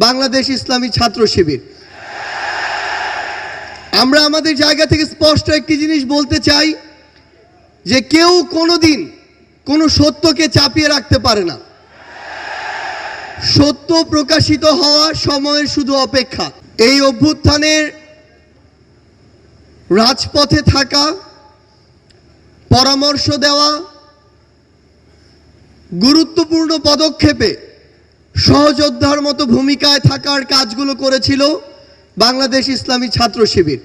বাংলাদেশ ইসলামী ছাত্র শিবির। আমরা আমাদের জায়গা থেকে স্পষ্ট একটি জিনিস বলতে চাই যে কেউ কোনোদিন কোনো সত্যকে চাপিয়ে রাখতে পারে না। সত্য প্রকাশিত হওয়ার সময়ের শুধু অপেক্ষা। এই অভ্যুত্থানের রাজপথে থাকা, পরামর্শ দেওয়া, গুরুত্বপূর্ণ পদক্ষেপে সহযোদ্ধার মতো ভূমিকায় থাকার কাজগুলো করেছিল বাংলাদেশ ইসলামী ছাত্র শিবির।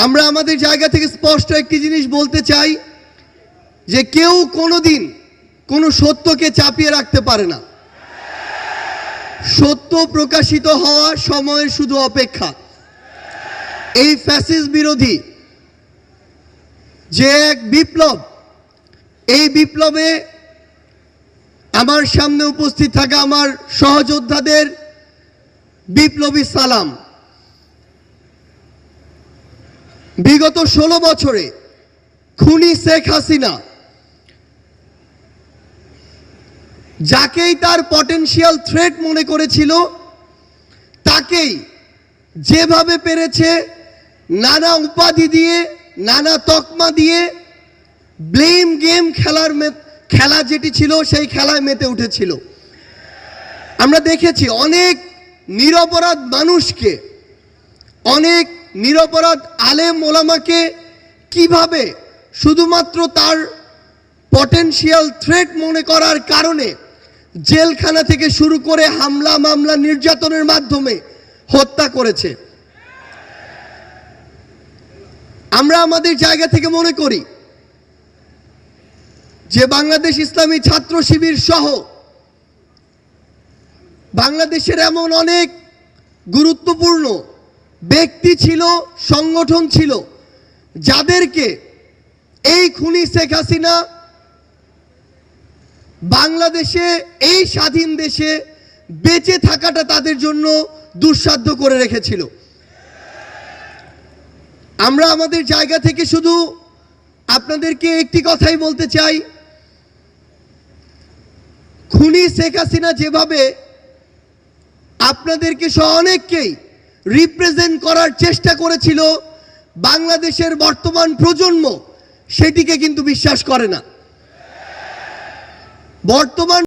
আমরা আমাদের জায়গা থেকে স্পষ্ট একটি জিনিস বলতে চাই যে কেউ কোনোদিন কোনো সত্যকে চাপিয়ে রাখতে পারে না। সত্য প্রকাশিত হওয়ার সময়ের শুধু অপেক্ষা। এই ফ্যাসিস্ট বিরোধী যে এক বিপ্লব, এই বিপ্লবে আমার সামনে উপস্থিত থাকা আমার সহযোদ্ধাদের বিপ্লবী সালাম। বিগত 16 বছরে খুনি শেখ হাসিনা যাকেই তার পটেনশিয়াল থ্রেট মনে করেছিল, তাকেই যেভাবে পেরেছে নানা উপাধি দিয়ে, নানা তকমা দিয়ে ব্লেম গেম খেলা যেটি ছিল সেই খেলায় মেতে উঠেছিল। আমরা দেখেছি অনেক নিরপরাধ মানুষকে, অনেক নিরপরাধ আলেম ওলামাকে কিভাবে শুধুমাত্র তার পটেনশিয়াল থ্রেট মনে করার কারণে জেলখানা থেকে শুরু করে হামলা মামলা নির্যাতনের মাধ্যমে হত্যা করেছে। আমরা আমাদের জায়গা থেকে মনে করি যে বাংলাদেশ ইসলামী ছাত্র শিবির সহ বাংলাদেশের এমন অনেক গুরুত্বপূর্ণ ব্যক্তি ছিল, সংগঠন ছিল, যাদেরকে এই খুনি শেখ হাসিনা বাংলাদেশে, এই স্বাধীন দেশে বেঁচে থাকাটা তাদের জন্য দুঃসাধ্য করে রেখেছিল। আমরা আমাদের জায়গা থেকে শুধু আপনাদেরকে একটি কথাই বলতে চাই, খুনি শেখ হাসিনা যেভাবে আপনাদেরকে সহ অনেককেই রিপ্রেজেন্ট করার চেষ্টা করেছিল, বাংলাদেশের বর্তমান প্রজন্ম সেটিকে কিন্তু বিশ্বাস করে না। বর্তমান